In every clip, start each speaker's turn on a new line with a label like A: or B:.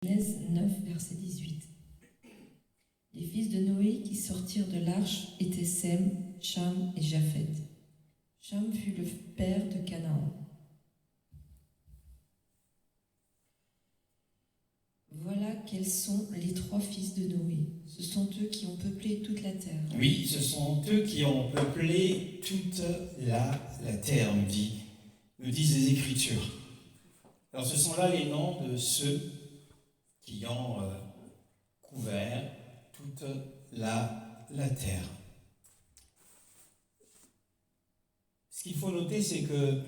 A: Genèse 9, verset 18. Les fils de Noé qui sortirent de l'arche étaient Sem, Cham et Japheth. Cham fut le père de Canaan. Voilà quels sont les trois fils de Noé. Ce sont eux qui ont peuplé toute la terre.
B: Oui, ce sont eux qui ont peuplé toute la terre, nous disent les Écritures. Alors ce sont là les noms de ceux qui ont couvert toute la terre. Ce qu'il faut noter, c'est que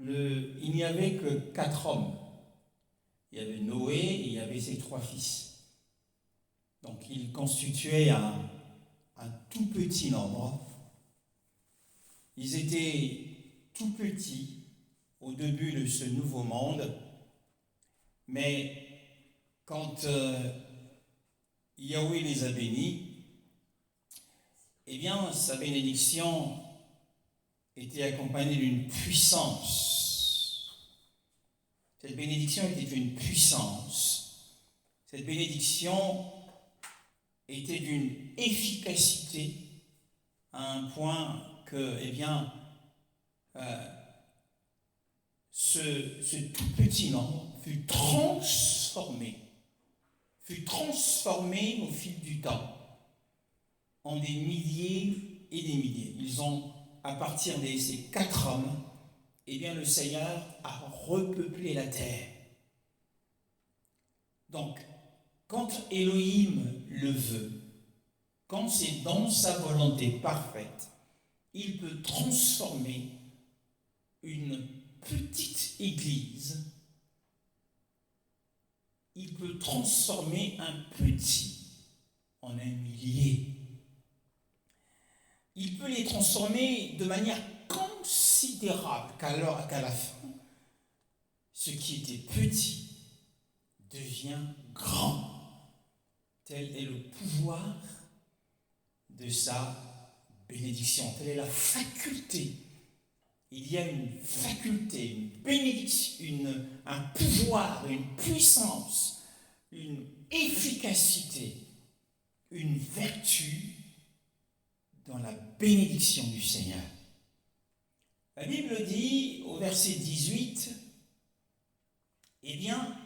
B: il n'y avait que 4 hommes. Il y avait Noé et il y avait ses 3 fils. Donc ils constituaient un tout petit nombre. Ils étaient tout petits au début de ce nouveau monde, mais quand Yahweh les a bénis, eh bien sa bénédiction était accompagnée d'une puissance. Cette bénédiction était une puissance. Cette bénédiction était d'une efficacité à un point que, eh bien, ce tout petit nombre fut transformé au fil du temps en des milliers et des milliers. Ils ont, à partir de ces 4 hommes, eh bien, le Seigneur a repeuplé la terre. Donc, quand Elohim le veut, quand c'est dans sa volonté parfaite, il peut transformer une petite église, il peut transformer un petit en un millier. Il peut les transformer de manière considérable qu'à la fin, ce qui était petit devient grand. Tel est le pouvoir de sa bénédiction. Telle est la faculté. Il y a une faculté, une bénédiction, un pouvoir, une puissance, une efficacité, une vertu dans la bénédiction du Seigneur. La Bible dit au verset 18, eh bien,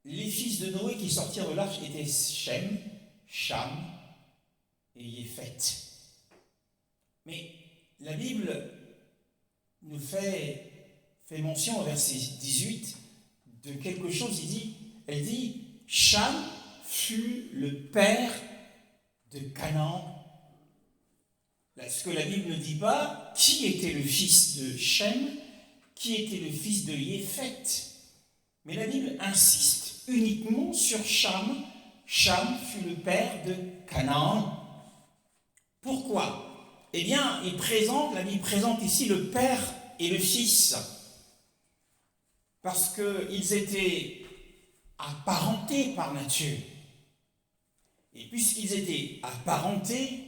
B: les fils de Noé qui sortirent de l'arche étaient Shem, Cham et Japheth. Mais la Bible nous fait mention au verset 18 de quelque chose. Elle dit, Cham fut le père de Canaan. Ce que la Bible ne dit pas, qui était le fils de Shem, qui était le fils de Japheth. Mais la Bible insiste uniquement sur Cham. Cham fut le père de Canaan. Pourquoi ? Eh bien, la Bible présente ici le père et le fils, parce qu'ils étaient apparentés par nature. Et puisqu'ils étaient apparentés,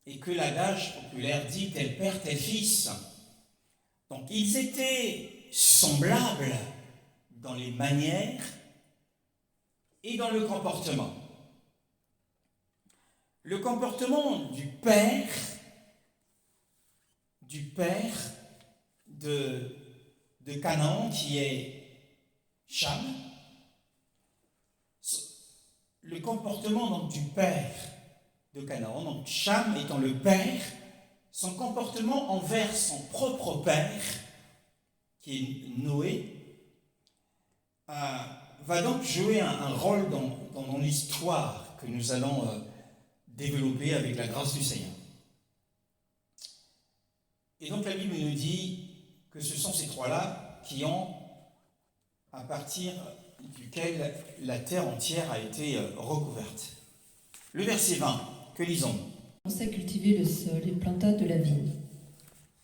B: et que l'adage populaire dit tel père, tel fils, donc ils étaient semblables dans les manières et dans le comportement. Le comportement du père de Canaan, qui est Cham, le comportement donc du père de Canaan, donc Cham étant le père, son comportement envers son propre père, qui est Noé, va donc jouer un rôle dans l'histoire que nous allons développer avec la grâce du Seigneur. Et donc la Bible nous dit que ce sont ces 3-là qui ont, à partir duquel la terre entière a été recouverte. Le verset 20, que lisons-nous ?
A: Il commença à cultiver le sol et planta de la vigne.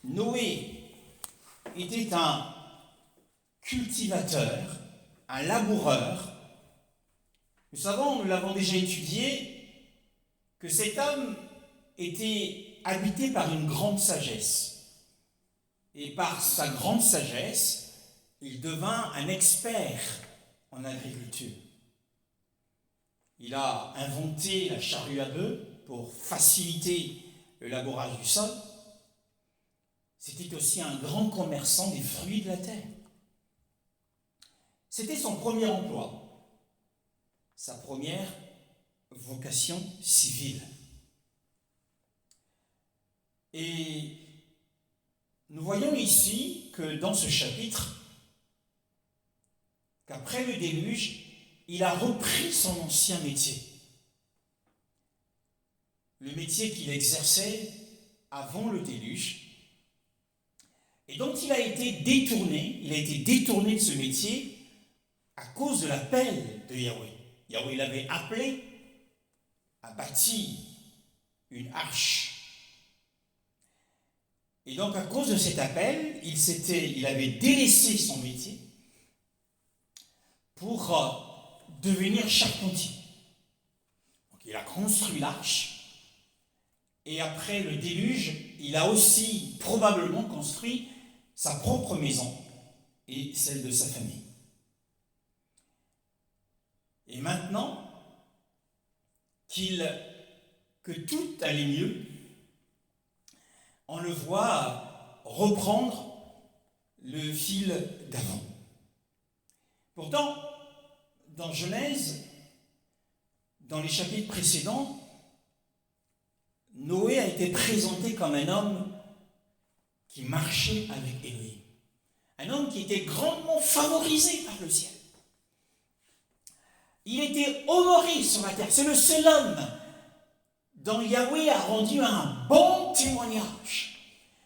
B: Noé était un cultivateur, un laboureur. Nous savons, nous l'avons déjà étudié, que cet homme était habité par une grande sagesse. Et par sa grande sagesse, il devint un expert en agriculture. Il a inventé la charrue à bœuf pour faciliter le labourage du sol. C'était aussi un grand commerçant des fruits de la terre. C'était son premier emploi, sa première vocation civile. Et nous voyons ici que dans ce chapitre, qu'après le déluge, il a repris son ancien métier. Le métier qu'il exerçait avant le déluge, et dont il a été détourné de ce métier à cause de l'appel de Yahweh. Yahweh l'avait appelé à bâtir une arche. Et donc à cause de cet appel, il avait délaissé son métier pour devenir charpentier. Donc il a construit l'arche. Et après le déluge, il a aussi probablement construit sa propre maison et celle de sa famille. Et maintenant que tout allait mieux, on le voit reprendre le fil d'avant. Pourtant, dans Genèse, dans les chapitres précédents, Noé a été présenté comme un homme qui marchait avec Élohim. Un homme qui était grandement favorisé par le ciel. Il était honoré sur la terre. C'est le seul homme dont Yahweh a rendu un bon témoignage.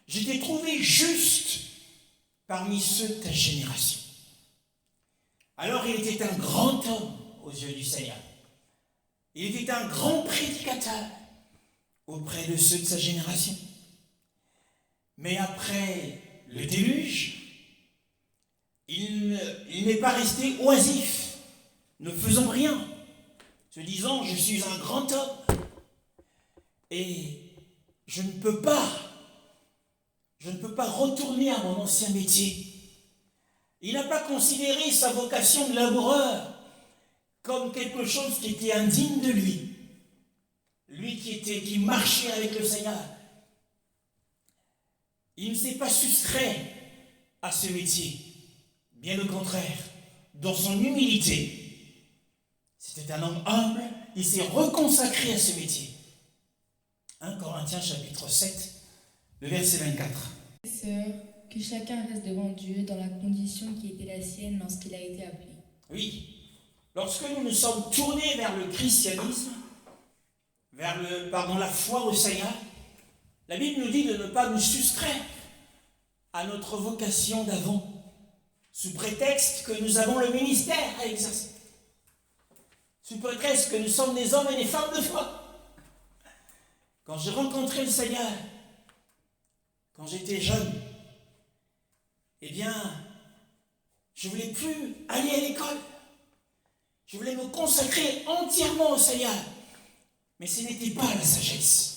B: Je t'ai trouvé juste parmi ceux de ta génération. Alors il était un grand homme aux yeux du Seigneur. Il était un grand prédicateur auprès de ceux de sa génération. Mais après le déluge, il n'est pas resté oisif, ne faisant rien, se disant « je suis un grand homme et je ne peux pas retourner à mon ancien métier ». Il n'a pas considéré sa vocation de laboureur comme quelque chose qui était indigne de lui. Lui qui marchait avec le Seigneur. Il ne s'est pas soustrait à ce métier. Bien au contraire, dans son humilité, c'était un homme humble, il s'est reconsacré à ce métier. 1 Corinthiens chapitre 7, le verset 24.
C: Sœurs, que chacun reste devant Dieu dans la condition qui était la sienne lorsqu'il a été appelé.
B: Oui, lorsque nous nous sommes tournés vers le christianisme, vers la foi au Seigneur, la Bible nous dit de ne pas nous soustraire à notre vocation d'avant, sous prétexte que nous avons le ministère à exercer, sous prétexte que nous sommes des hommes et des femmes de foi. Quand j'ai rencontré le Seigneur, quand j'étais jeune, eh bien, je ne voulais plus aller à l'école. Je voulais me consacrer entièrement au Seigneur. Mais ce n'était pas la sagesse.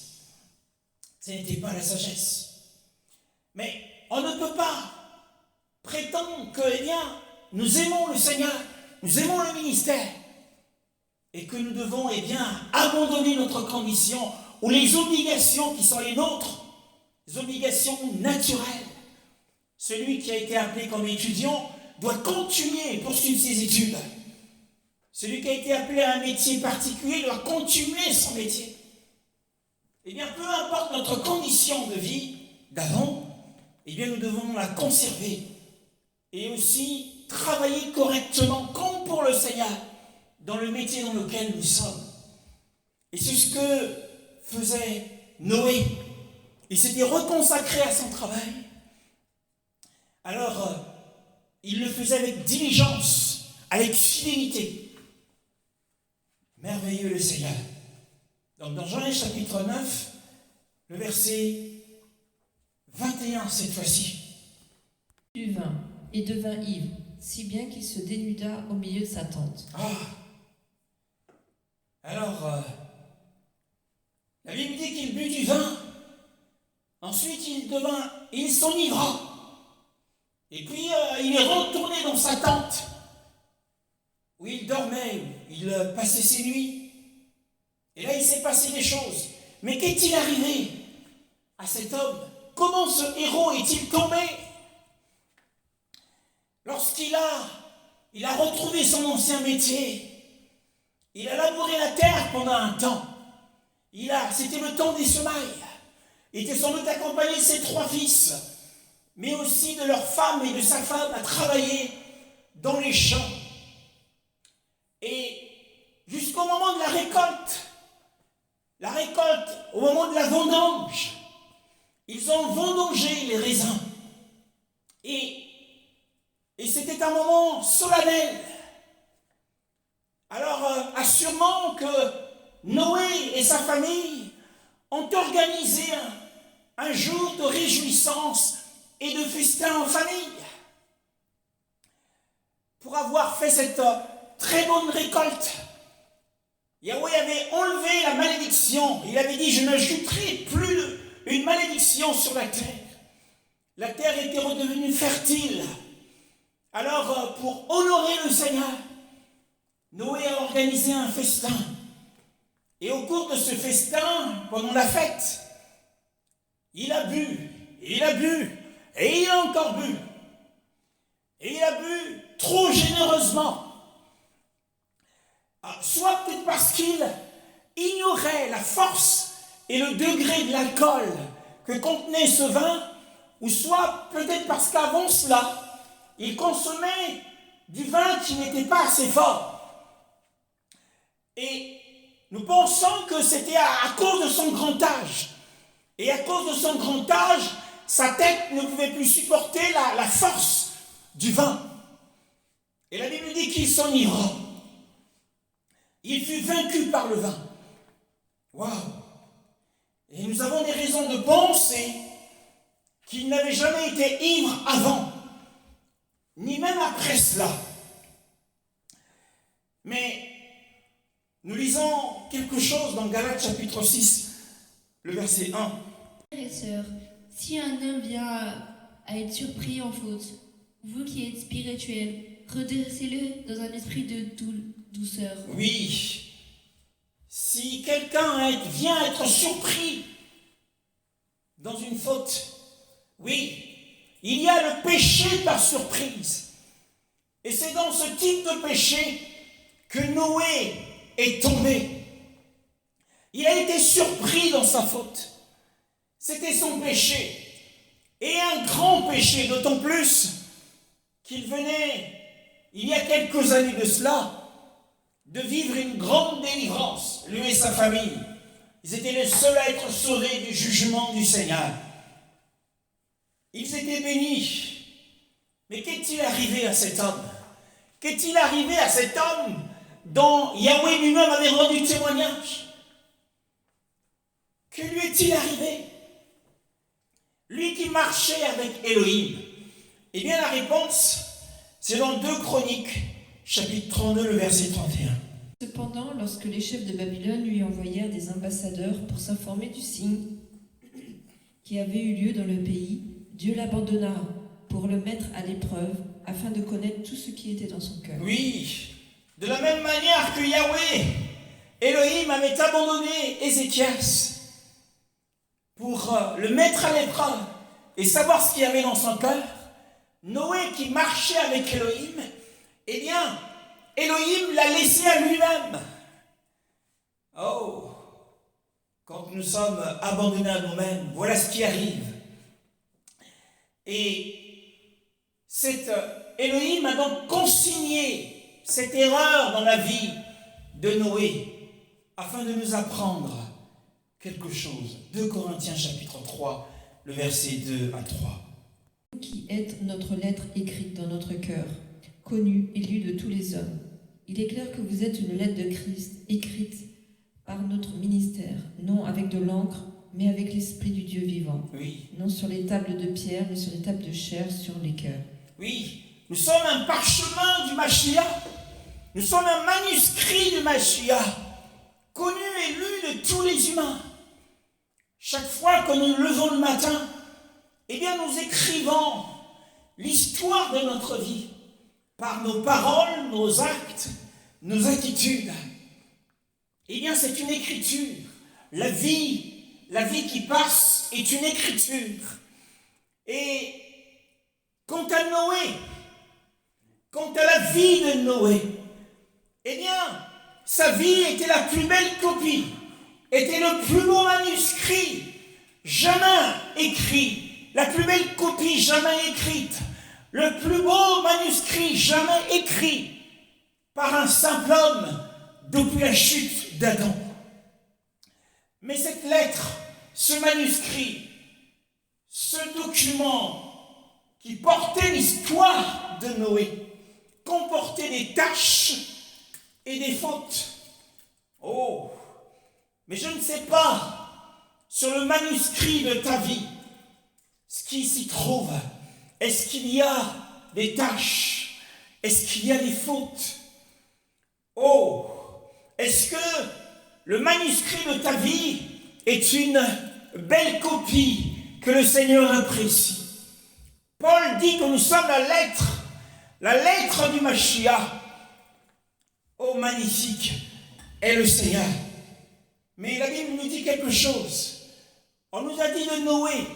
B: Ce n'était pas la sagesse. Mais on ne peut pas prétendre que, eh bien, nous aimons le Seigneur, nous aimons le ministère, et que nous devons, eh bien, abandonner notre condition ou les obligations qui sont les nôtres, les obligations naturelles. Celui qui a été appelé comme étudiant doit continuer et poursuivre ses études. Celui qui a été appelé à un métier particulier doit continuer son métier. Eh bien, peu importe notre condition de vie d'avant, eh bien, nous devons la conserver et aussi travailler correctement, comme pour le Seigneur, dans le métier dans lequel nous sommes. Et c'est ce que faisait Noé. Il s'était reconsacré à son travail. Alors, il le faisait avec diligence, avec fidélité. Merveilleux le Seigneur. Donc dans Genèse chapitre 9, le verset 21 cette fois-ci.
A: Du vin et devint ivre, si bien qu'il se dénuda au milieu de sa tente.
B: Alors, la Bible dit qu'il but du vin. Ensuite, il s'enivra. Et puis il est retourné dans sa tente, où il dormait, où il passait ses nuits. Et là, il s'est passé des choses. Mais qu'est-il arrivé à cet homme? Comment ce héros est-il tombé? Lorsqu'il a retrouvé son ancien métier, il a labouré la terre pendant un temps. C'était le temps des semailles. Il était sans doute accompagné de ses 3 fils, mais aussi de leur femme et de sa femme à travailler dans les champs. Et jusqu'au moment de la récolte, au moment de la vendange, ils ont vendangé les raisins. Et c'était un moment solennel. Alors, assurément que Noé et sa famille ont organisé un jour de réjouissance et de festin en famille. Pour avoir fait cette très bonne récolte, Yahweh avait enlevé la malédiction. Il avait dit, je n'ajouterai plus une malédiction sur la terre. La terre était redevenue fertile. Alors, pour honorer le Seigneur, Noé a organisé un festin. Et au cours de ce festin, pendant la fête, il a bu, et il a bu, et il a encore bu. Et il a bu trop généreusement. Soit peut-être parce qu'il ignorait la force et le degré de l'alcool que contenait ce vin, ou soit peut-être parce qu'avant cela, il consommait du vin qui n'était pas assez fort. Et nous pensons que c'était à cause de son grand âge. Et à cause de son grand âge, sa tête ne pouvait plus supporter la force du vin. Et la Bible dit qu'il s'enivra. Il fut vaincu par le vin. Waouh! Et nous avons des raisons de penser qu'il n'avait jamais été ivre avant, ni même après cela. Mais nous lisons quelque chose dans Galates chapitre 6, le verset 1.
C: Frères et sœurs, si un homme vient à être surpris en faute, vous qui êtes spirituels, redressez-le dans un esprit de douceur.
B: Oui, si quelqu'un vient être surpris dans une faute, oui, il y a le péché par surprise. Et c'est dans ce type de péché que Noé est tombé. Il a été surpris dans sa faute. C'était son péché. Et un grand péché, d'autant plus qu'il venait, il y a quelques années de cela, de vivre une grande délivrance, lui et sa famille. Ils étaient les seuls à être sauvés du jugement du Seigneur. Ils étaient bénis. Mais qu'est-il arrivé à cet homme? Qu'est-il arrivé à cet homme dont Yahweh lui-même avait rendu témoignage? Que lui est-il arrivé? Lui qui marchait avec Elohim. Eh bien, la réponse, c'est dans 2 Chroniques, chapitre 32, le verset 31.
A: Cependant, lorsque les chefs de Babylone lui envoyèrent des ambassadeurs pour s'informer du signe qui avait eu lieu dans le pays, Dieu l'abandonna pour le mettre à l'épreuve, afin de connaître tout ce qui était dans son cœur.
B: Oui, de la même manière que Yahweh, Elohim avait abandonné Ézéchias pour le mettre à l'épreuve et savoir ce qu'il y avait dans son cœur, Noé qui marchait avec Elohim, eh bien, Elohim l'a laissé à lui-même. Oh, quand nous sommes abandonnés à nous-mêmes, voilà ce qui arrive. Et cet Elohim a donc consigné cette erreur dans la vie de Noé afin de nous apprendre quelque chose. 2 Corinthiens chapitre 3, le verset 2 à 3.
A: Vous qui êtes notre lettre écrite dans notre cœur, connue et lue de tous les hommes, il est clair que vous êtes une lettre de Christ écrite par notre ministère, non avec de l'encre, mais avec l'Esprit du Dieu vivant.
B: Oui.
A: Non sur les tables de pierre, mais sur les tables de chair, sur les cœurs.
B: Oui, nous sommes un parchemin du Mashiach. Nous sommes un manuscrit du Mashiach, connu et lu de tous les humains. Chaque fois que nous nous levons le matin, eh bien nous écrivons l'histoire de notre vie, par nos paroles, nos actes, nos attitudes. Eh bien, c'est une écriture. La vie qui passe est une écriture. Et quant à Noé, quant à la vie de Noé, eh bien, sa vie était la plus belle copie, était le plus beau manuscrit jamais écrit, la plus belle copie jamais écrite, le plus beau manuscrit jamais écrit par un simple homme depuis la chute d'Adam. Mais cette lettre, ce manuscrit, ce document qui portait l'histoire de Noé, comportait des taches et des fautes. Oh, mais je ne sais pas, sur le manuscrit de ta vie, ce qui s'y trouve, est-ce qu'il y a des taches? Est-ce qu'il y a des fautes? Oh, est-ce que le manuscrit de ta vie est une belle copie que le Seigneur apprécie? Paul dit que nous sommes la lettre du Mashiach. Oh, magnifique est le Seigneur. Mais la Bible nous dit quelque chose. On nous a dit de Noé,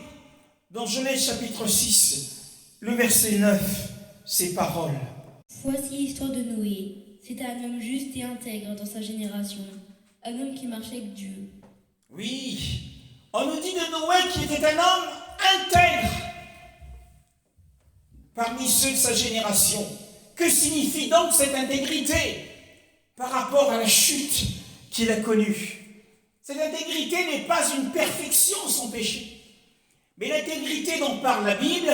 B: dans Genèse chapitre 6, le verset 9, ces paroles.
C: Voici l'histoire de Noé. C'était un homme juste et intègre dans sa génération, un homme qui marchait avec Dieu.
B: Oui, on nous dit de Noé qu'il était un homme intègre parmi ceux de sa génération. Que signifie donc cette intégrité par rapport à la chute qu'il a connue? Cette intégrité n'est pas une perfection sans péché. Mais l'intégrité dont parle la Bible,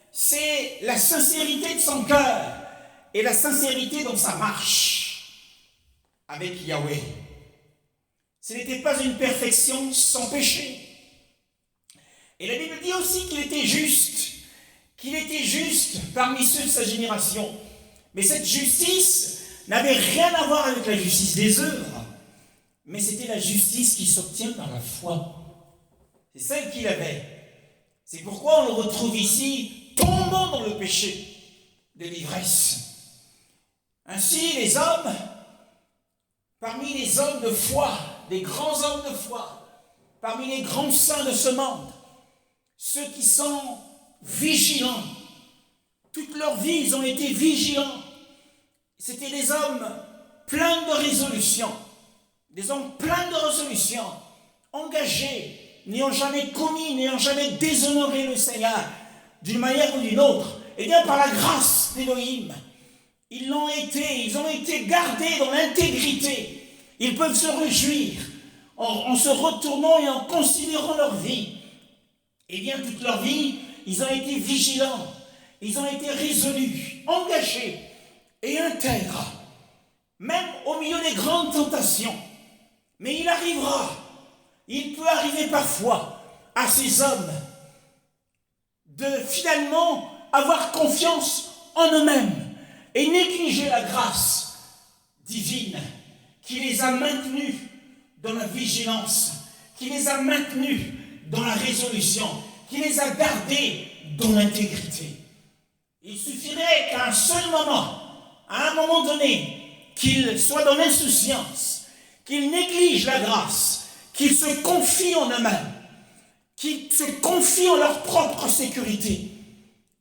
B: c'est la sincérité de son cœur et la sincérité dans sa marche avec Yahweh. Ce n'était pas une perfection sans péché. Et la Bible dit aussi qu'il était juste parmi ceux de sa génération. Mais cette justice n'avait rien à voir avec la justice des œuvres, mais c'était la justice qui s'obtient par la foi. C'est celle qu'il avait. C'est pourquoi on le retrouve ici, tombant dans le péché de l'ivresse. Ainsi, les hommes, parmi les hommes de foi, des grands hommes de foi, parmi les grands saints de ce monde, ceux qui sont vigilants, toute leur vie, ils ont été vigilants. C'était des hommes pleins de résolution, des hommes pleins de résolution, engagés, n'ayant jamais commis, n'ayant jamais déshonoré le Seigneur d'une manière ou d'une autre. Et bien par la grâce d'Élohim, ils ont été gardés dans l'intégrité. Ils peuvent se réjouir en se retournant et en considérant leur vie. Et bien toute leur vie, ils ont été vigilants, ils ont été résolus, engagés et intègres, même au milieu des grandes tentations. Mais il peut arriver parfois à ces hommes de finalement avoir confiance en eux-mêmes et négliger la grâce divine qui les a maintenus dans la vigilance, qui les a maintenus dans la résolution, qui les a gardés dans l'intégrité. Il suffirait qu'à un seul moment, à un moment donné, qu'ils soient dans l'insouciance, qu'ils négligent la grâce, qu'ils se confient en eux-mêmes, qu'ils se confient en leur propre sécurité.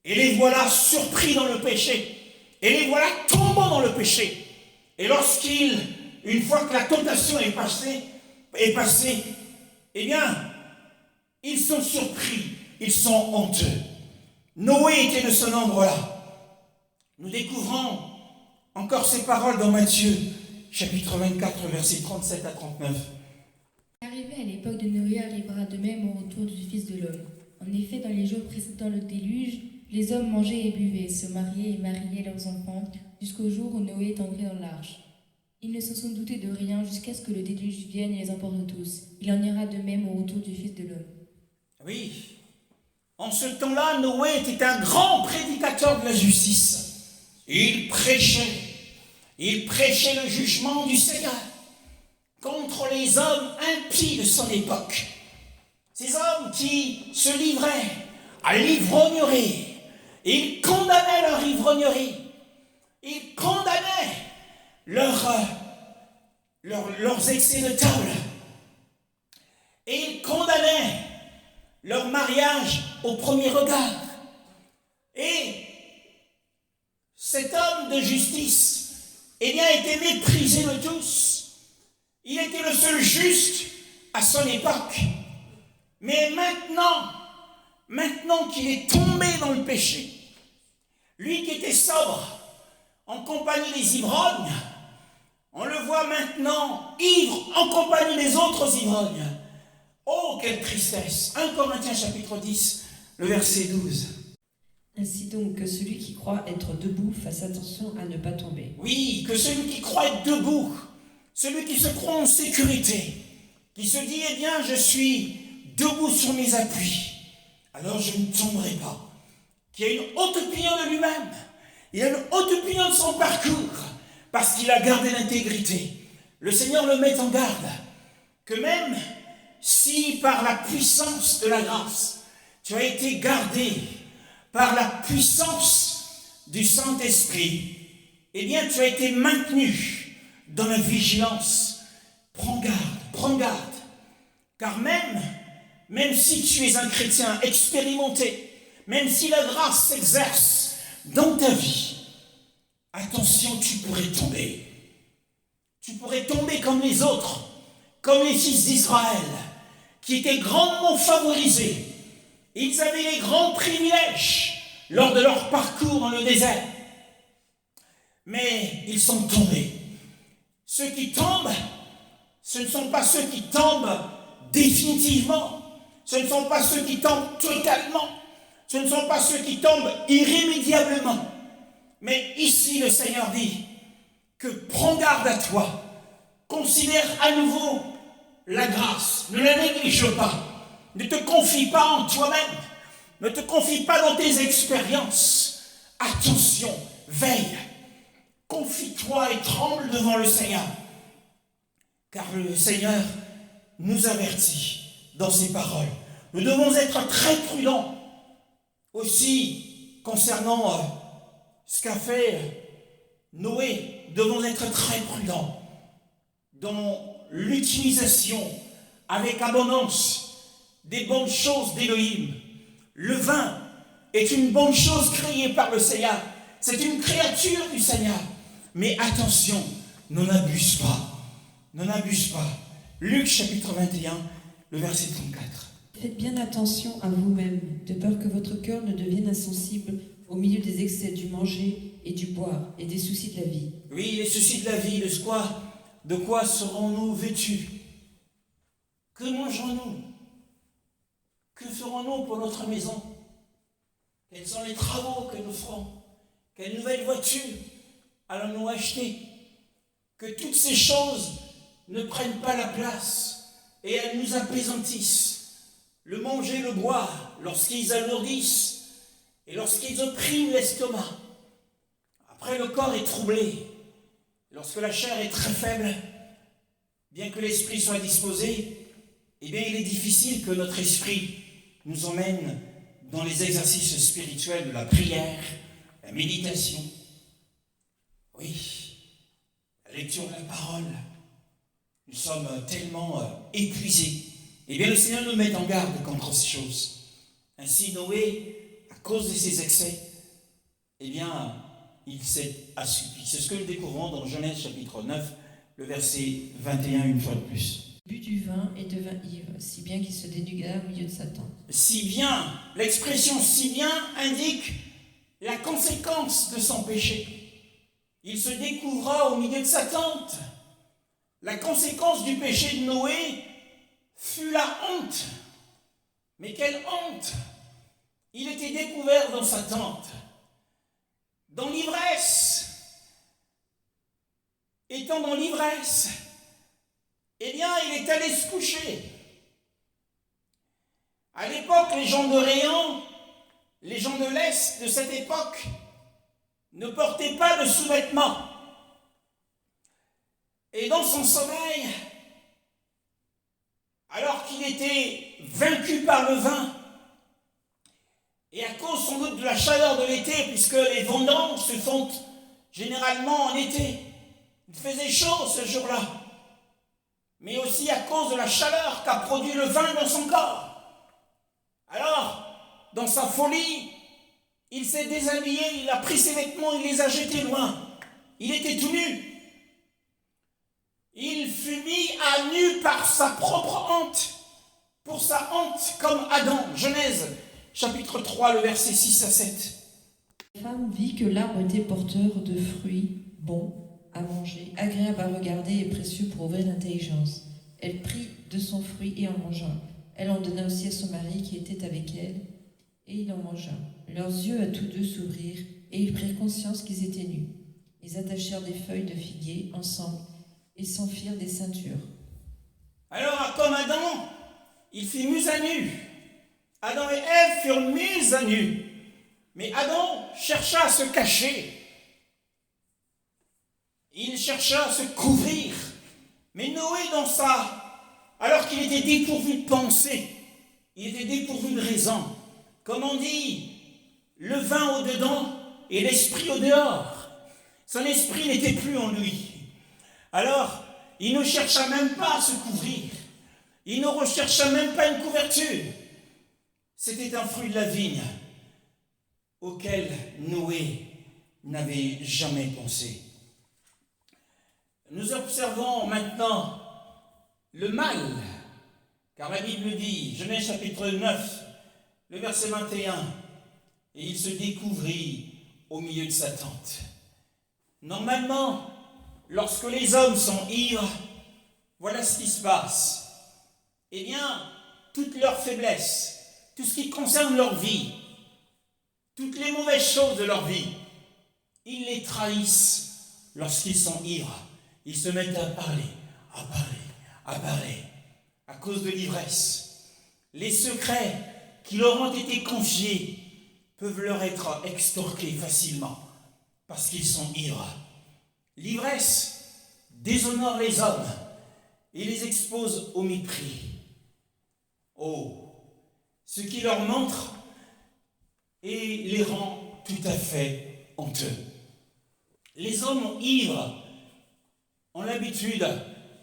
B: Et les voilà surpris dans le péché. Et les voilà tombant dans le péché. Et une fois que la tentation est passée, eh bien, ils sont surpris, ils sont honteux. Noé était de ce nombre-là. Nous découvrons encore ces paroles dans Matthieu, chapitre 24, versets 37 à 39.
C: Arrivé à l'époque de Noé arrivera de même au retour du Fils de l'homme. En effet, dans les jours précédant le déluge, les hommes mangeaient et buvaient, se mariaient et mariaient leurs enfants, jusqu'au jour où Noé est entré dans l'arche. Ils ne se sont doutés de rien jusqu'à ce que le déluge vienne et les emporte tous. Il en ira de même au retour du Fils de l'homme.
B: Oui, en ce temps-là, Noé était un grand prédicateur de la justice. Il prêchait le jugement du Seigneur contre les hommes impies de son époque. Ces hommes qui se livraient à l'ivrognerie Et il condamnait leur ivrognerie. Il condamnait leurs excès de table. Et il condamnait leur mariage au premier regard. Et cet homme de justice, eh bien, était méprisé de tous. Il était le seul juste à son époque. Mais maintenant qu'il est tombé dans le péché, lui qui était sobre en compagnie des ivrognes, on le voit maintenant ivre en compagnie des autres ivrognes. Oh, quelle tristesse! 1 Corinthiens chapitre 10, le verset 12.
A: Ainsi donc que celui qui croit être debout fasse attention à ne pas tomber.
B: Oui, que celui qui croit être debout, celui qui se croit en sécurité, qui se dit, eh bien, je suis debout sur mes appuis, alors je ne tomberai pas. Qui a une haute opinion de lui-même, il a une haute opinion de son parcours, parce qu'il a gardé l'intégrité. Le Seigneur le met en garde, que même si par la puissance de la grâce, tu as été gardé par la puissance du Saint-Esprit, eh bien tu as été maintenu dans la vigilance. Prends garde, car même si tu es un chrétien expérimenté, même si la grâce s'exerce dans ta vie, attention, tu pourrais tomber. Tu pourrais tomber comme les autres, comme les fils d'Israël, qui étaient grandement favorisés. Ils avaient les grands privilèges lors de leur parcours dans le désert. Mais ils sont tombés. Ceux qui tombent, ce ne sont pas ceux qui tombent définitivement. Ce ne sont pas ceux qui tombent totalement. Ce ne sont pas ceux qui tombent irrémédiablement. Mais ici, le Seigneur dit que prends garde à toi. Considère à nouveau la grâce. Ne la néglige pas. Ne te confie pas en toi-même. Ne te confie pas dans tes expériences. Attention, veille. Confie-toi et tremble devant le Seigneur. Car le Seigneur nous avertit dans ses paroles. Nous devons être très prudents aussi concernant ce qu'a fait Noé. Nous devons être très prudents dans l'utilisation avec abondance des bonnes choses d'Élohim. Le vin est une bonne chose créée par le Seigneur. C'est une créature du Seigneur. Mais attention, n'en abuse pas. N'en abuse pas. Luc chapitre 21, le verset 34.
A: Faites bien attention à vous-même, de peur que votre cœur ne devienne insensible au milieu des excès du manger et du boire et des soucis de la vie.
B: Oui, les soucis de la vie, de quoi serons-nous vêtus? Que mangerons-nous? Que ferons-nous pour notre maison? Quels sont les travaux que nous ferons? Quelle nouvelle voiture allons-nous acheter? Que toutes ces choses ne prennent pas la place et elles nous apaisantissent. Le manger, le boire, lorsqu'ils alourdissent et lorsqu'ils oppriment l'estomac. Après, le corps est troublé. Lorsque la chair est très faible, bien que l'esprit soit disposé, eh bien, il est difficile que notre esprit nous emmène dans les exercices spirituels de la prière, la méditation. Oui, la lecture de la parole. Nous sommes tellement épuisés. Eh bien, le Seigneur nous met en garde contre ces choses. Ainsi, Noé, à cause de ses excès, eh bien, il s'est assoupi. C'est ce que nous découvrons dans Genèse chapitre 9, le verset 21, une fois de plus.
A: Il but du vin et devint ivre, si bien qu'il se dénudra au milieu de sa tente.
B: Si bien, l'expression si bien indique la conséquence de son péché. Il se découvra au milieu de sa tente. La conséquence du péché de Noé fut la honte. Mais quelle honte! Il était découvert dans sa tente, dans l'ivresse. Étant dans l'ivresse, eh bien, il est allé se coucher. À l'époque, les gens d'Orient, les gens de l'Est de cette époque, ne portaient pas de sous-vêtements. Et dans son sommeil, alors qu'il était vaincu par le vin, Et à cause sans doute de la chaleur de l'été, puisque les vendanges se font généralement en été, il faisait chaud ce jour-là. Mais aussi à cause de la chaleur qu'a produit le vin dans son corps. Alors, dans sa folie, il s'est déshabillé, il a pris ses vêtements, il les a jetés loin. Il était tout nu. Il fut mis à nu par sa propre honte, pour sa honte, comme Adam. Genèse, chapitre 3, le verset 6 à 7.
A: La femme vit que l'arbre était porteur de fruits bons à manger, agréables à regarder et précieux pour ouvrir l'intelligence. Elle prit de son fruit et en mangea. Elle en donna aussi à son mari qui était avec elle, et il en mangea. Leurs yeux à tous deux s'ouvrirent, et ils prirent conscience qu'ils étaient nus. Ils attachèrent des feuilles de figuier ensemble, et s'en firent des ceintures.
B: Alors, comme Adam, il fit mus à nu. Adam et Ève furent mis à nu. Mais Adam chercha à se cacher. Il chercha à se couvrir. Mais Noé, alors qu'il était dépourvu de pensée, il était dépourvu de raison. Comme on dit, le vin au dedans et l'esprit au dehors. Son esprit n'était plus en lui. Alors, il ne chercha même pas à se couvrir. Il ne rechercha même pas une couverture. C'était un fruit de la vigne auquel Noé n'avait jamais pensé. Nous observons maintenant le mal, car la Bible dit, Genèse chapitre 9, le verset 21, et il se découvrit au milieu de sa tente. Normalement, lorsque les hommes sont ivres, voilà ce qui se passe. Eh bien, toutes leurs faiblesses, tout ce qui concerne leur vie, toutes les mauvaises choses de leur vie, ils les trahissent lorsqu'ils sont ivres. Ils se mettent à parler, à cause de l'ivresse. Les secrets qui leur ont été confiés peuvent leur être extorqués facilement parce qu'ils sont ivres. L'ivresse déshonore les hommes et les expose au mépris. Oh, ce qui leur montre et les rend tout à fait honteux. Les hommes ivres ont l'habitude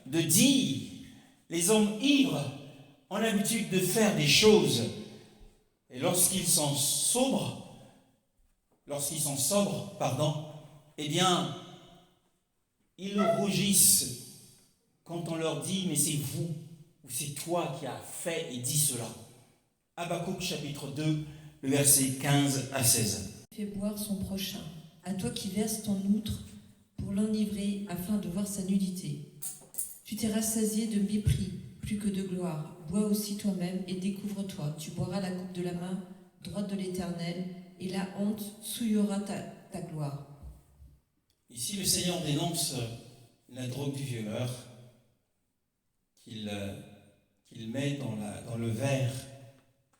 B: de dire, les hommes ivres ont l'habitude de faire des choses, et lorsqu'ils sont sobres, eh bien, ils rougissent quand on leur dit, mais c'est vous, ou c'est toi qui as fait et dit cela. Habakkuk chapitre 2, le verset 15 à 16.
A: Fais boire son prochain, à toi qui verses ton outre pour l'enivrer afin de voir sa nudité. Tu t'es rassasié de mépris plus que de gloire. Bois aussi toi-même et découvre-toi. Tu boiras la coupe de la main droite de l'Éternel et la honte souillera ta gloire.
B: Ici, le Seigneur dénonce la drogue du violeur qu'il met dans le verre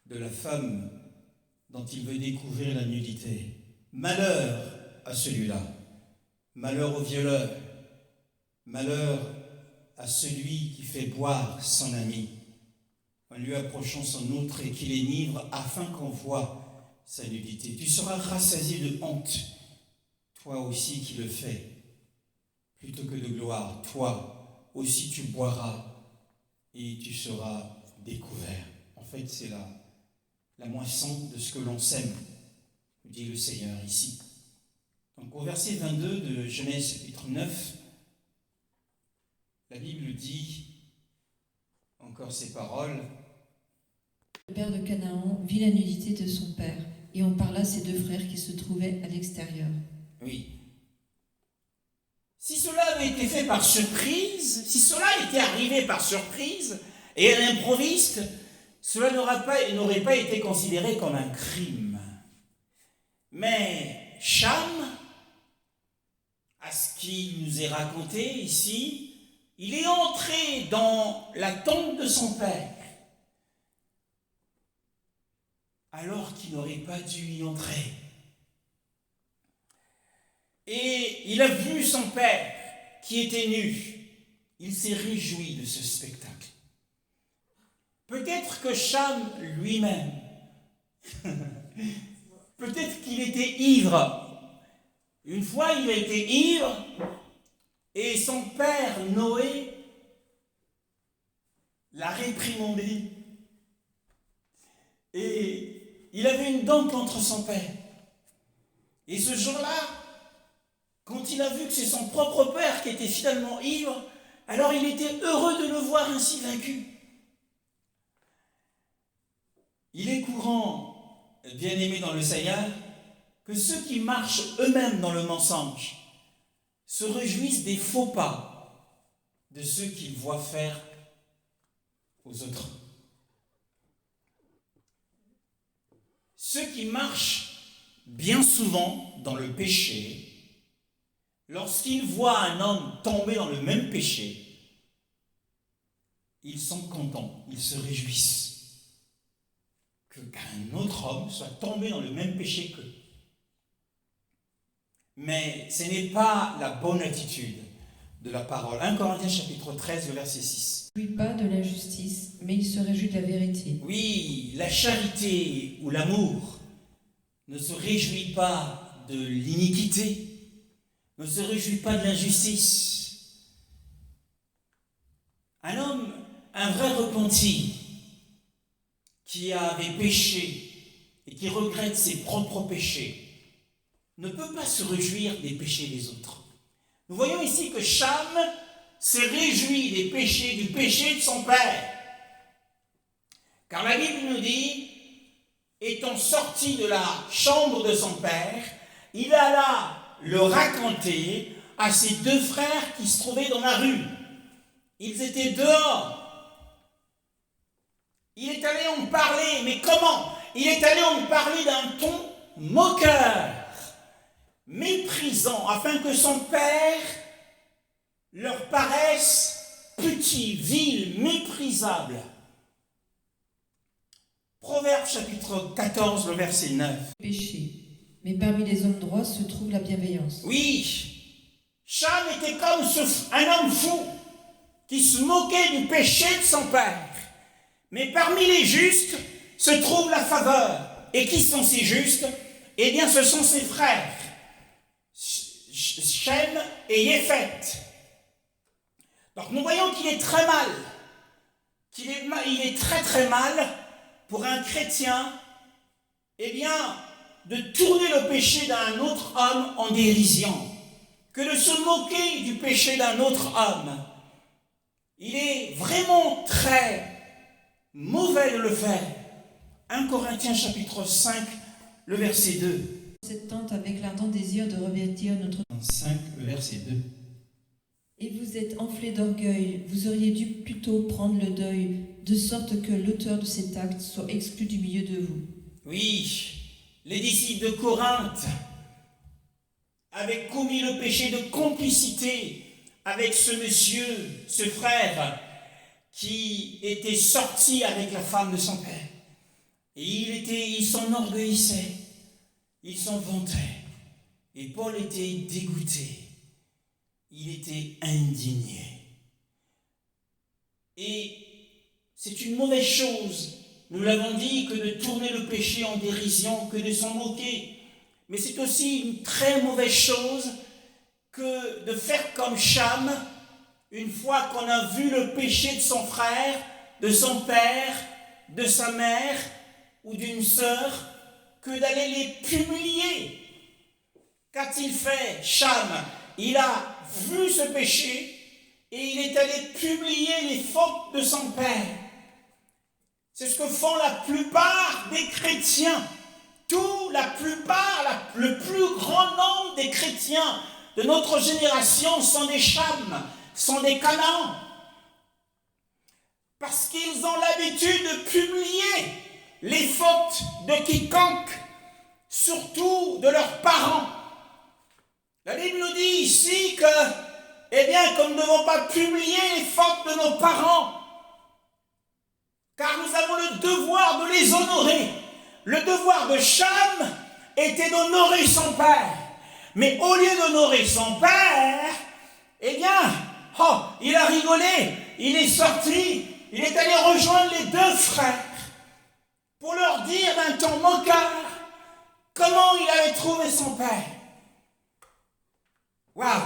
B: de la femme dont il veut découvrir la nudité. Malheur à celui-là, malheur au violeur, malheur à celui qui fait boire son ami en lui approchant son outre et qui l'énivre afin qu'on voie sa nudité. Tu seras rassasié de honte, toi aussi qui le fais, plutôt que de gloire. Toi aussi tu boiras et tu seras découvert. En fait, c'est la moisson de ce que l'on sème, dit le Seigneur ici. Donc au verset 22 de Genèse chapitre 9, la Bible dit encore ces paroles.
A: Le père de Canaan vit la nudité de son père, et on parla à ses deux frères qui se trouvaient à l'extérieur.
B: Oui. Si cela avait été fait par surprise, si cela était arrivé par surprise et à l'improviste, cela n'aurait pas été considéré comme un crime. Mais Cham, à ce qu'il nous est raconté ici, il est entré dans la tente de son père, alors qu'il n'aurait pas dû y entrer. Et il a vu son père qui était nu. Il s'est réjoui de ce spectacle. Peut-être que Cham lui-même Peut-être qu'il était ivre. Une fois, il a été ivre et son père Noé l'a réprimandé. Et il avait une dent contre son père. Et ce jour-là, quand il a vu que c'est son propre père qui était finalement ivre, alors il était heureux de le voir ainsi vaincu. Il est courant, bien-aimé dans le Seigneur, que ceux qui marchent eux-mêmes dans le mensonge se réjouissent des faux pas de ceux qu'ils voient faire aux autres. Ceux qui marchent bien souvent dans le péché, lorsqu'ils voient un homme tomber dans le même péché, ils sont contents, ils se réjouissent qu'un autre homme soit tombé dans le même péché qu'eux. Mais ce n'est pas la bonne attitude de la parole. 1 Corinthiens chapitre 13, le verset 6.
A: Il ne réjouit pas de l'injustice, mais il se réjouit de la vérité.
B: Oui, la charité ou l'amour ne se réjouit pas de l'iniquité, ne se réjouit pas de l'injustice. Un homme, un vrai repenti, qui avait péché et qui regrette ses propres péchés, ne peut pas se réjouir des péchés des autres. Nous voyons ici que Cham s'est réjoui des péchés, du péché de son père. Car la Bible nous dit, étant sorti de la chambre de son père, il alla le raconter à ses deux frères qui se trouvaient dans la rue. Ils étaient dehors. Il est allé en parler, mais comment? Il est allé en parler d'un ton moqueur, méprisant, afin que son père leur paraisse petit, vil, méprisable. Proverbe chapitre 14, le verset 9.
A: Péché. Mais parmi les hommes droits se trouve la bienveillance.
B: Oui, Cham était comme un homme fou qui se moquait du péché de son père. Mais parmi les justes se trouve la faveur. Et qui sont ces justes? Eh bien, ce sont ses frères, Shem et Yépheth. Donc nous voyons qu'il est très mal, il est très très mal pour un chrétien, eh bien, de tourner le péché d'un autre homme en dérision, que de se moquer du péché d'un autre homme. Il est vraiment très mauvais de le faire. 1 Corinthiens chapitre 5, le verset 2.
A: Cette tente avec l'ardent désir de revêtir notre...
B: 5, le verset 2.
A: Et vous êtes enflés d'orgueil, vous auriez dû plutôt prendre le deuil, de sorte que l'auteur de cet acte soit exclu du milieu de vous.
B: Oui, les disciples de Corinthe avaient commis le péché de complicité avec ce monsieur, ce frère, qui était sorti avec la femme de son père. Et il s'enorgueillissait, il s'en vantait. Et Paul était dégoûté, il était indigné. Et c'est une mauvaise chose, nous l'avons dit, que de tourner le péché en dérision, que de s'en moquer. Mais c'est aussi une très mauvaise chose que de faire comme Cham, une fois qu'on a vu le péché de son frère, de son père, de sa mère ou d'une sœur, que d'aller les publier. Qu'a-t-il fait, Cham? Il a vu ce péché et il est allé publier les fautes de son père. C'est ce que font la plupart des chrétiens. Le plus grand nombre des chrétiens de notre génération sont des Cham, sont des Canaan. Parce qu'ils ont l'habitude de publier les fautes de quiconque, surtout de leurs parents. La Bible nous dit ici que, eh bien, que nous ne devons pas publier les fautes de nos parents, car nous avons le devoir de les honorer. Le devoir de Cham était d'honorer son père. Mais au lieu d'honorer son père, eh bien, il a rigolé, il est sorti, il est allé rejoindre les deux frères pour leur dire d'un ton moqueur, comment il avait trouvé son père. Waouh!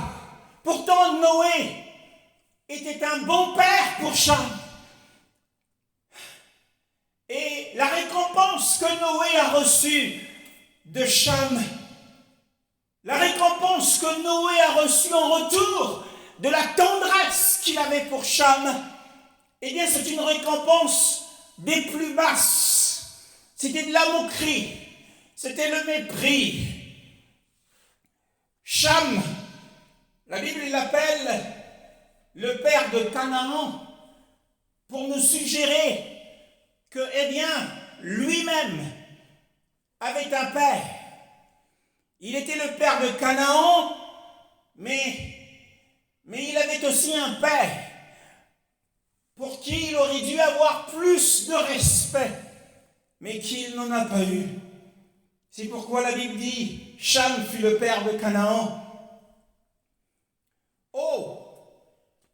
B: Pourtant, Noé était un bon père pour Cham. Et la récompense que Noé a reçue de Cham, la récompense que Noé a reçue en retour de la tendresse qu'il avait pour Cham, eh bien c'est une récompense des plus basses. C'était de la moquerie, c'était le mépris. Cham, la Bible l'appelle le père de Canaan pour nous suggérer que, eh bien, lui-même avait un père. Il était le père de Canaan, mais il avait aussi un père pour qui il aurait dû avoir plus de respect, mais qu'il n'en a pas eu. C'est pourquoi la Bible dit, Cham fut le père de Canaan. Oh,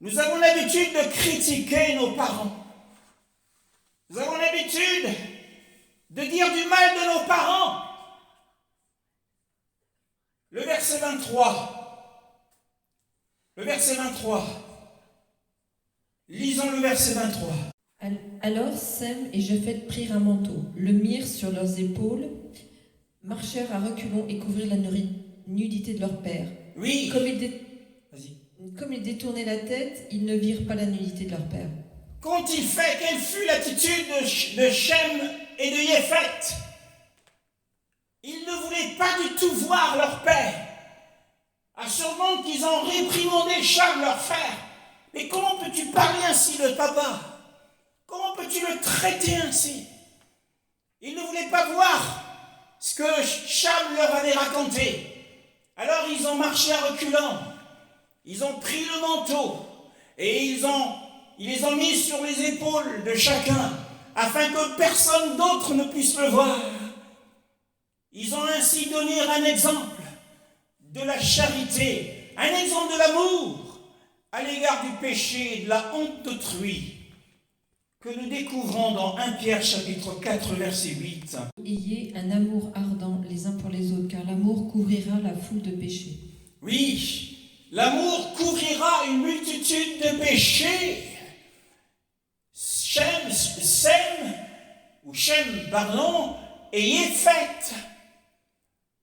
B: nous avons l'habitude de critiquer nos parents. Nous avons l'habitude de dire du mal de nos parents. Le verset 23. Le verset 23. Lisons le verset 23.
A: Alors Sem et Japhet prirent un manteau, le mirent sur leurs épaules, marchèrent à reculons et couvrirent la nudité de leur père.
B: Oui.
A: Comme ils détournaient la tête, ils ne virent pas la nudité de leur père.
B: Qu'ont-ils fait? Quelle fut l'attitude de Shem et de Yéphet? Ils ne voulaient pas du tout voir leur père. Sûrement qu'ils ont réprimandé Cham, leur frère. Mais comment peux-tu parler ainsi de papa? Comment peux-tu le traiter ainsi? Ils ne voulaient pas voir ce que Cham leur avait raconté. Alors ils ont marché à reculons. Ils ont pris le manteau et ils les ont mis sur les épaules de chacun afin que personne d'autre ne puisse le voir. Ils ont ainsi donné un exemple de la charité, un exemple de l'amour à l'égard du péché et de la honte d'autrui que nous découvrons dans 1 Pierre chapitre 4 verset 8.
A: Ayez un amour ardent les uns pour les autres, car l'amour couvrira la foule de péchés.
B: Oui, l'amour couvrira une multitude de péchés. Shem et Yéphet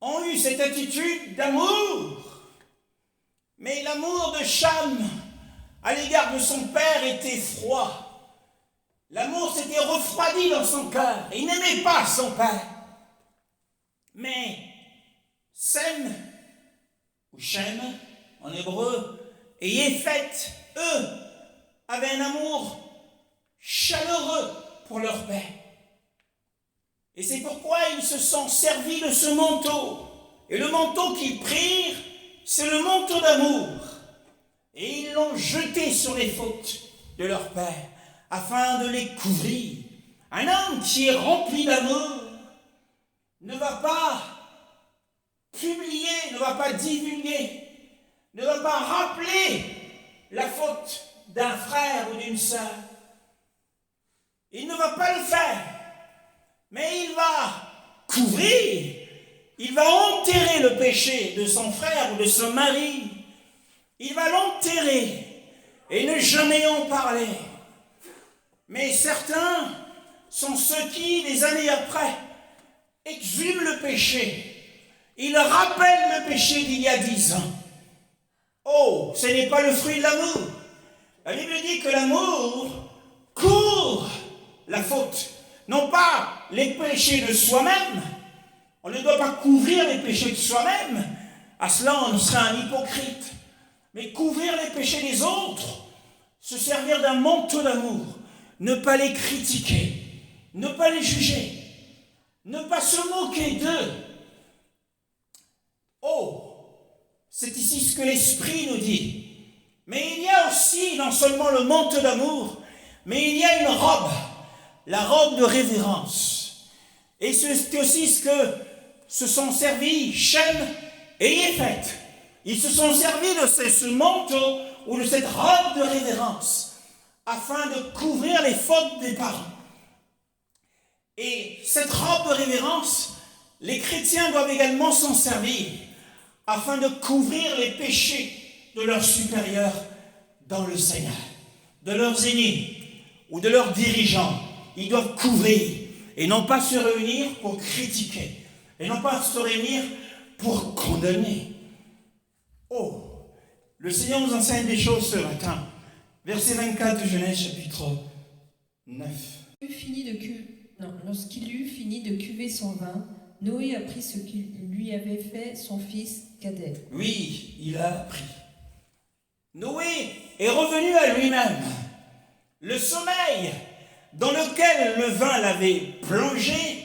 B: ont eu cette attitude d'amour. Mais l'amour de Cham à l'égard de son père était froid. L'amour s'était refroidi dans son cœur. Il n'aimait pas son père. Mais Sem, ou Shem en hébreu, et Yéphet, eux, avaient un amour chaleureux pour leur père. Et c'est pourquoi ils se sont servis de ce manteau. Et le manteau qu'ils prirent, c'est le manteau d'amour. Et ils l'ont jeté sur les fautes de leur père, afin de les couvrir. Un homme qui est rempli d'amour ne va pas publier, ne va pas divulguer, ne va pas rappeler la faute d'un frère ou d'une sœur. Il ne va pas le faire, mais il va couvrir, il va enterrer le péché de son frère ou de son mari. Il va l'enterrer et ne jamais en parler. Mais certains sont ceux qui, des années après, exhument le péché. Ils rappellent le péché d'il y a 10 ans. Oh, ce n'est pas le fruit de l'amour. La Bible dit que l'amour couvre la faute. Non pas les péchés de soi-même. On ne doit pas couvrir les péchés de soi-même. À cela, on serait un hypocrite. Mais couvrir les péchés des autres, se servir d'un manteau d'amour, ne pas les critiquer, ne pas les juger, ne pas se moquer d'eux. Oh, c'est ici ce que l'Esprit nous dit. Mais il y a aussi, non seulement le manteau d'amour, mais il y a une robe, la robe de révérence. Et c'est aussi ce que se sont servis Shem et Yéphet. Ils se sont servis de ce manteau ou de cette robe de révérence afin de couvrir les fautes des parents. Et cette robe de révérence les chrétiens doivent également s'en servir afin de couvrir les péchés de leurs supérieurs dans le Seigneur, de leurs aînés ou de leurs dirigeants. Ils doivent couvrir et non pas se réunir pour critiquer et non pas se réunir pour condamner. Oh, le Seigneur nous enseigne des choses ce matin. Verset 24 de Genèse chapitre 9.
A: Lorsqu'il eut fini de cuver son vin, Noé apprit ce qu'il lui avait fait son fils cadet.
B: Oui, il a appris. Noé est revenu à lui-même. Le sommeil dans lequel le vin l'avait plongé,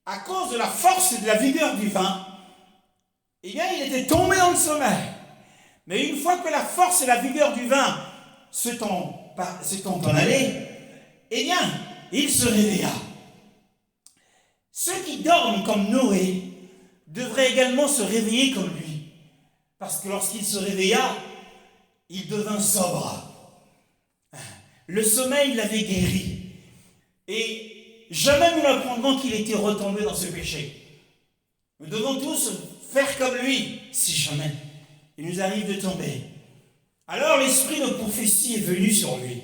B: à cause de la force et de la vigueur du vin, eh bien, il était tombé dans le sommeil. Mais une fois que la force et la vigueur du vin s'étant en allé, eh bien, il se réveilla. Ceux qui dorment comme Noé devraient également se réveiller comme lui. Parce que lorsqu'il se réveilla, il devint sobre. Le sommeil l'avait guéri. Et jamais nous n'apprendrons qu'il était retombé dans ce péché. Nous devons tous faire comme lui, si jamais il nous arrive de tomber. Alors l'esprit de prophétie est venu sur lui.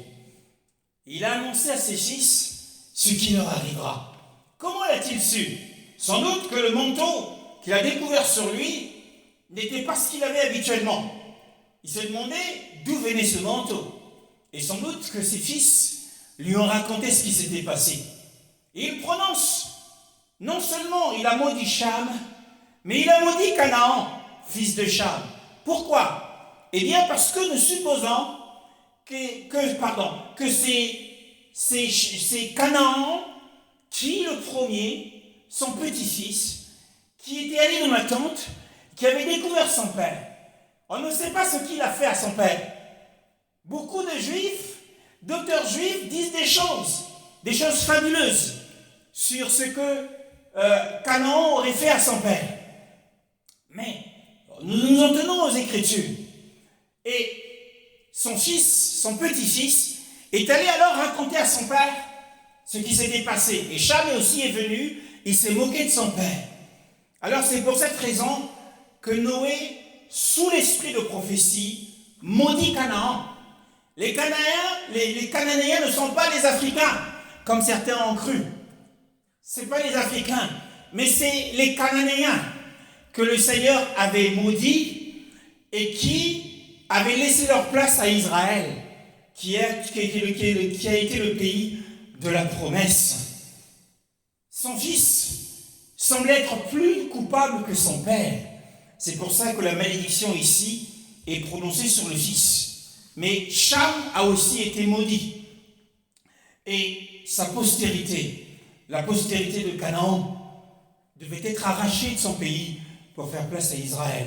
B: Il a annoncé à ses fils ce qui leur arrivera. Comment l'a-t-il su? Sans doute que le manteau qu'il a découvert sur lui n'était pas ce qu'il avait habituellement. Il se demandait d'où venait ce manteau. Et sans doute que ses fils lui ont raconté ce qui s'était passé. Et il prononce, non seulement il a maudit Cham, mais il a maudit Canaan, fils de Cham. Pourquoi? Eh bien parce que nous supposons que c'est Canaan qui, le premier, son petit-fils, qui était allé dans la tente, qui avait découvert son père. On ne sait pas ce qu'il a fait à son père. Beaucoup de juifs, d'auteurs juifs, disent des choses fabuleuses sur ce que Canaan aurait fait à son père. Mais nous nous en tenons aux Écritures. Et son fils, son petit-fils, est allé alors raconter à son père ce qui s'était passé. Et Cham aussi est venu, il s'est moqué de son père. Alors c'est pour cette raison que Noé, sous l'esprit de prophétie, maudit Canaan. Les Cananéens ne sont pas les Africains, comme certains ont cru. Ce n'est pas les Africains, mais c'est les Cananéens que le Seigneur avait maudits et qui avaient laissé leur place à Israël, qui a été le pays de la promesse. Son fils semblait être plus coupable que son père. C'est pour ça que la malédiction ici est prononcée sur le fils. Mais Cham a aussi été maudit. Et sa postérité, la postérité de Canaan, devait être arrachée de son pays pour faire place à Israël,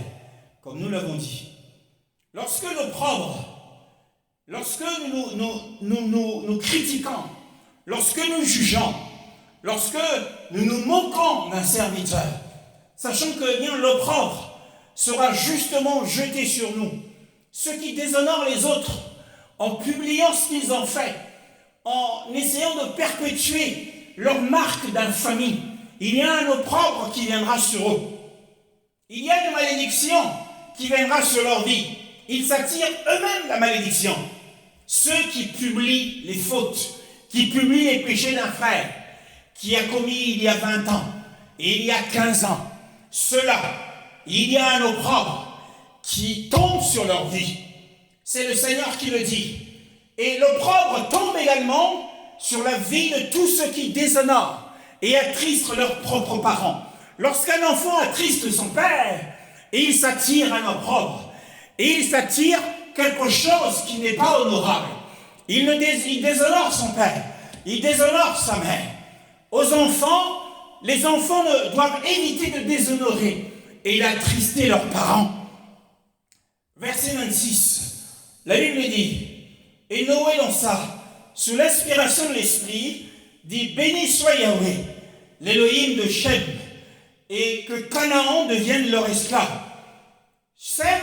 B: comme nous l'avons dit. Lorsque l'opprobre, lorsque nous critiquons, lorsque nous jugeons, lorsque nous nous moquons d'un serviteur, sachant que bien l'opprobre sera justement jeté sur nous, ceux qui déshonorent les autres en publiant ce qu'ils ont fait, en essayant de perpétuer leur marque d'infamie, il y a un opprobre qui viendra sur eux. Il y a une malédiction qui viendra sur leur vie. Ils s'attirent eux-mêmes la malédiction. Ceux qui publient les fautes, qui publient les péchés d'un frère, qui a commis il y a 20 ans, et il y a 15 ans, ceux-là, il y a un opprobre qui tombe sur leur vie. C'est le Seigneur qui le dit. Et l'opprobre tombe également sur la vie de tous ceux qui déshonorent et attristent leurs propres parents. Lorsqu'un enfant attriste son père, et il s'attire un opprobre, et il s'attire quelque chose qui n'est pas honorable. Il déshonore son père, il déshonore sa mère. Aux enfants, les enfants doivent éviter de déshonorer et d'attrister leurs parents. Verset 26, la Bible dit, et Noé lança, sous l'inspiration de l'Esprit, dit, béni soit Yahweh, l'Élohim de Shem, et que Canaan devienne leur esclave. Sem,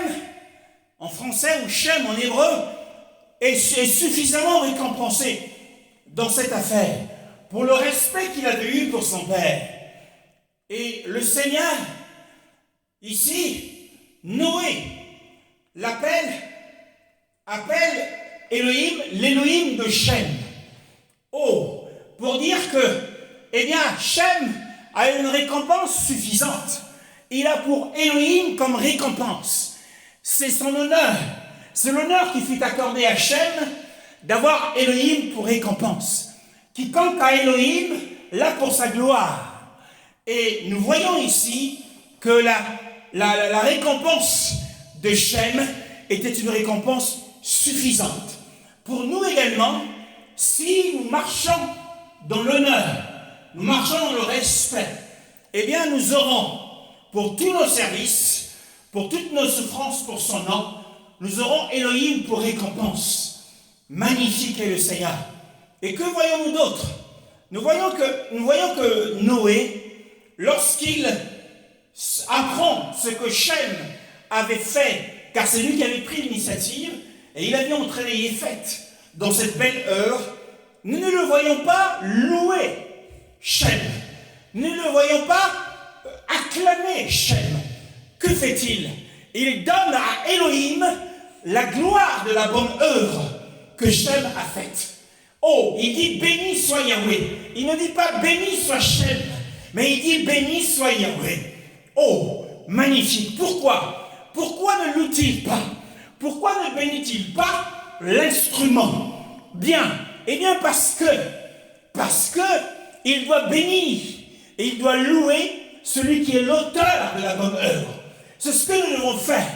B: en français, ou Shem en hébreu, est suffisamment récompensé dans cette affaire pour le respect qu'il avait eu pour son père. Et le Seigneur, ici, Noé, appelle Elohim, l'Elohim de Shem. Oh, pour dire que, eh bien, Shem a une récompense suffisante. Il a pour Elohim comme récompense. C'est son honneur. C'est l'honneur qui fut accordé à Shem d'avoir Elohim pour récompense. Quiconque a Elohim l'a pour sa gloire. Et nous voyons ici que la récompense de Shem était une récompense suffisante. Pour nous également, si nous marchons dans l'honneur, nous marchons dans le respect, eh bien nous aurons pour tous nos services, pour toutes nos souffrances pour son nom, nous aurons Elohim pour récompense. Magnifique est le Seigneur. Et que voyons-nous d'autre? Nous voyons que Noé, lorsqu'il apprend ce que Shem avait fait, car c'est lui qui avait pris l'initiative, et il avait entraîné Yéphet dans cette belle heure, nous ne le voyons pas louer Shem. Nous ne le voyons pas acclamer Shem. Que fait-il? Il donne à Elohim la gloire de la bonne œuvre que Shem a faite. Oh, il dit béni soit Yahweh. Il ne dit pas béni soit Shem, mais il dit béni soit Yahweh. Oh, magnifique. Pourquoi? Pourquoi ne loue-t-il pas? Pourquoi ne bénit-il pas l'instrument? Bien, eh bien parce que il doit bénir et il doit louer celui qui est l'auteur de la bonne œuvre. C'est ce que nous devons faire.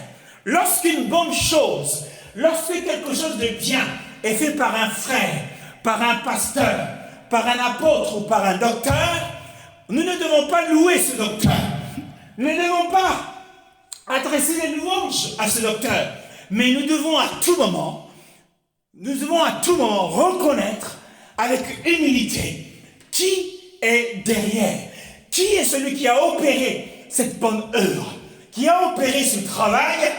B: Lorsqu'une bonne chose, lorsque quelque chose de bien est fait par un frère, par un pasteur, par un apôtre ou par un docteur, nous ne devons pas louer ce docteur. Nous ne devons pas adresser des louanges à ce docteur. Mais nous devons à tout moment reconnaître avec humilité qui est derrière, qui est celui qui a opéré cette bonne œuvre, qui a opéré ce travail,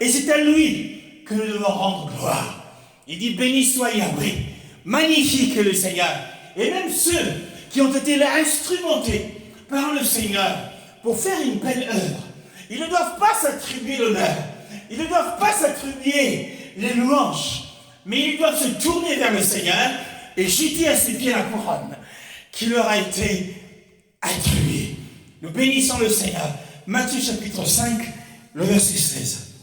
B: et c'est à lui que nous devons rendre gloire. Il dit béni soit Yahweh, magnifique est le Seigneur. Et même ceux qui ont été instrumentés par le Seigneur pour faire une belle œuvre, ils ne doivent pas s'attribuer l'honneur, ils ne doivent pas s'attribuer les louanges, mais ils doivent se tourner vers le Seigneur et jeter à ses pieds la couronne qui leur a été attribuée. Nous bénissons le Seigneur. Matthieu chapitre 5, le verset 16.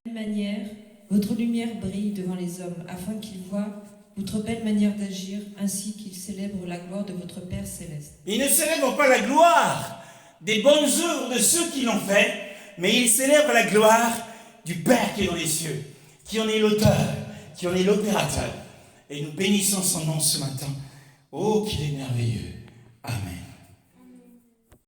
A: De la même manière, votre lumière brille devant les hommes, afin qu'ils voient votre belle manière d'agir, ainsi qu'ils célèbrent la gloire de votre Père céleste.
B: Ils ne célèbrent pas la gloire des bonnes œuvres de ceux qui l'ont fait, mais ils célèbrent la gloire du Père qui est dans les cieux, qui en est l'auteur, qui en est l'opérateur. Et nous bénissons son nom ce matin. Oh, qu'il est merveilleux!